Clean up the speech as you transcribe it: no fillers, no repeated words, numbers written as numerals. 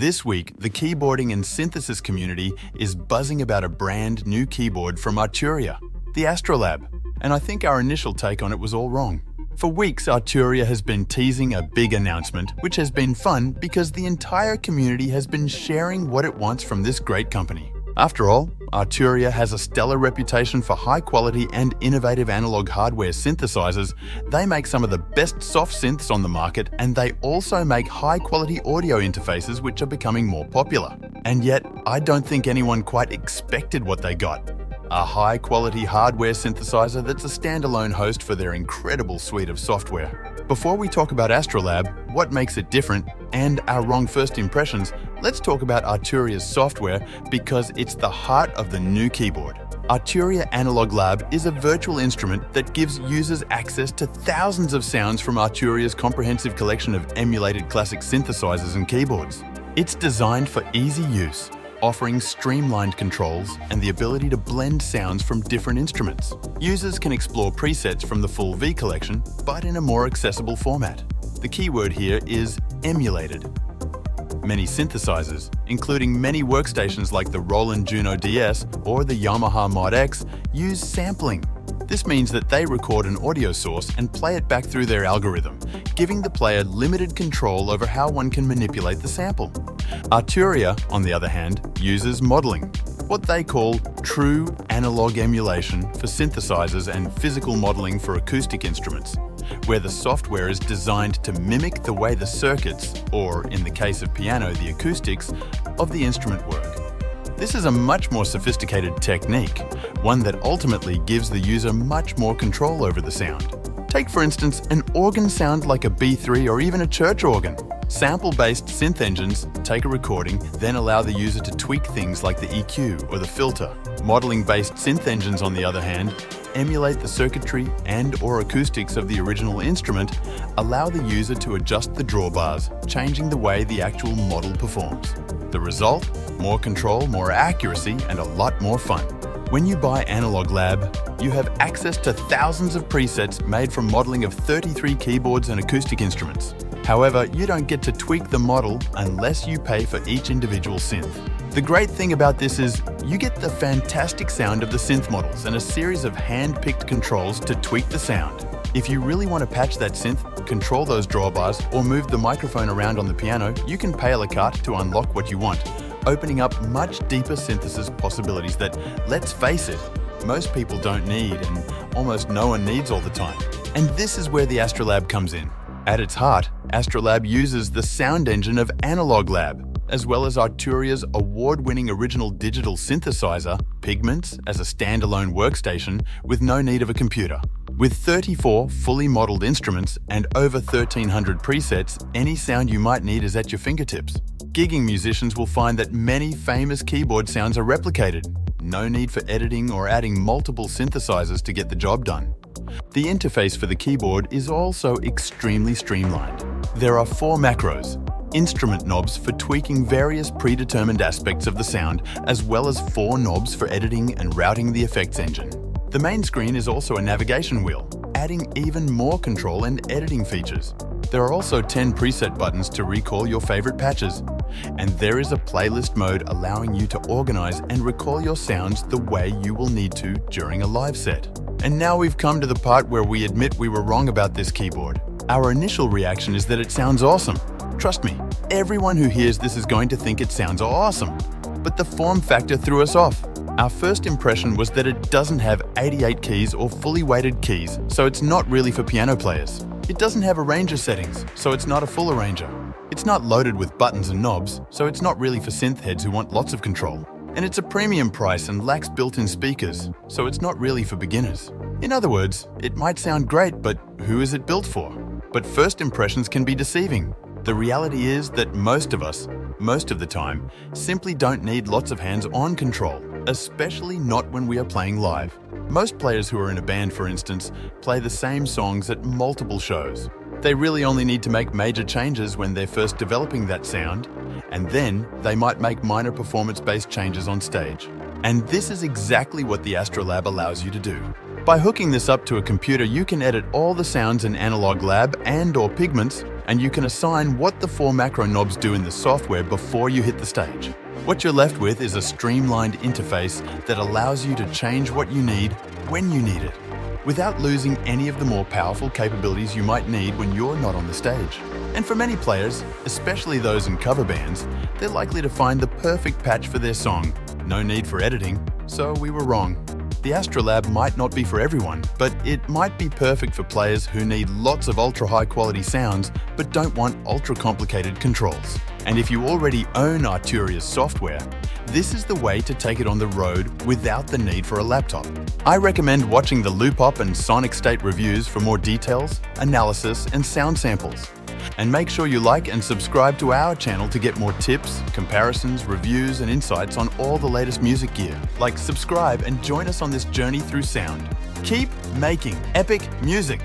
This week, the keyboarding and synthesis community is buzzing about a brand new keyboard from Arturia, the Astrolab, and I think our initial take on it was all wrong. For weeks, Arturia has been teasing a big announcement, which has been fun because the entire community has been sharing what it wants from this great company. After all, Arturia has a stellar reputation for high-quality and innovative analog hardware synthesizers. They make some of the best soft synths on the market, and they also make high-quality audio interfaces which are becoming more popular. And yet, I don't think anyone quite expected what they got. A high-quality hardware synthesizer that's a standalone host for their incredible suite of software. Before we talk about Astrolab, what makes it different, and our wrong first impressions, let's talk about Arturia's software because it's the heart of the new keyboard. Arturia Analog Lab is a virtual instrument that gives users access to thousands of sounds from Arturia's comprehensive collection of emulated classic synthesizers and keyboards. It's designed for easy use, offering streamlined controls and the ability to blend sounds from different instruments. Users can explore presets from the full V collection, but in a more accessible format. The keyword here is emulated. Many synthesizers, including many workstations like the Roland Juno DS or the Yamaha Mod X, use sampling. This means that they record an audio source and play it back through their algorithm, giving the player limited control over how one can manipulate the sample. Arturia, on the other hand, uses modeling, what they call true analog emulation for synthesizers and physical modeling for acoustic instruments, where the software is designed to mimic the way the circuits, or in the case of piano, the acoustics, of the instrument work. This is a much more sophisticated technique, one that ultimately gives the user much more control over the sound. Take, for instance, an organ sound like a B3 or even a church organ. Sample-based synth engines take a recording, then allow the user to tweak things like the EQ or the filter. Modeling-based synth engines, on the other hand, emulate the circuitry and/or acoustics of the original instrument, allow the user to adjust the drawbars, changing the way the actual model performs. The result? More control, more accuracy, and a lot more fun. When you buy Analog Lab, you have access to thousands of presets made from modeling of 33 keyboards and acoustic instruments. However, you don't get to tweak the model unless you pay for each individual synth. The great thing about this is you get the fantastic sound of the synth models and a series of hand-picked controls to tweak the sound. If you really want to patch that synth, control those drawbars, or move the microphone around on the piano, you can pay a la carte to unlock what you want, opening up much deeper synthesis possibilities that, let's face it, most people don't need and almost no one needs all the time. And this is where the Astrolab comes in. At its heart, Astrolab uses the sound engine of Analog Lab, as well as Arturia's award-winning original digital synthesizer, Pigments, as a standalone workstation with no need of a computer. With 34 fully modeled instruments and over 1,300 presets, any sound you might need is at your fingertips. Gigging musicians will find that many famous keyboard sounds are replicated. No need for editing or adding multiple synthesizers to get the job done. The interface for the keyboard is also extremely streamlined. There are 4 macros, instrument knobs for tweaking various predetermined aspects of the sound, as well as 4 knobs for editing and routing the effects engine. The main screen is also a navigation wheel, adding even more control and editing features. There are also 10 preset buttons to recall your favorite patches. And there is a playlist mode allowing you to organize and recall your sounds the way you will need to during a live set. And now we've come to the part where we admit we were wrong about this keyboard. Our initial reaction is that it sounds awesome. Trust me, everyone who hears this is going to think it sounds awesome. But the form factor threw us off. Our first impression was that it doesn't have 88 keys or fully weighted keys, so it's not really for piano players. It doesn't have arranger settings, so it's not a full arranger. It's not loaded with buttons and knobs, so it's not really for synth heads who want lots of control. And it's a premium price and lacks built-in speakers, so it's not really for beginners. In other words, it might sound great, but who is it built for? But first impressions can be deceiving. The reality is that most of us, most of the time, simply don't need lots of hands-on control, especially not when we are playing live. Most players who are in a band, for instance, play the same songs at multiple shows. They really only need to make major changes when they're first developing that sound, and then they might make minor performance-based changes on stage. And this is exactly what the Astrolab allows you to do. By hooking this up to a computer, you can edit all the sounds in Analog Lab and/or Pigments and you can assign what the 4 macro knobs do in the software before you hit the stage. What you're left with is a streamlined interface that allows you to change what you need when you need it, without losing any of the more powerful capabilities you might need when you're not on the stage. And for many players, especially those in cover bands, they're likely to find the perfect patch for their song. No need for editing, so we were wrong. The Astrolab might not be for everyone, but it might be perfect for players who need lots of ultra high quality sounds but don't want ultra complicated controls. And if you already own Arturia's software, this is the way to take it on the road without the need for a laptop. I recommend watching the Loopop and Sonic State reviews for more details, analysis, and sound samples. And make sure you like and subscribe to our channel to get more tips, comparisons, reviews, and insights on all the latest music gear. Like, subscribe, and join us on this journey through sound. Keep making epic music!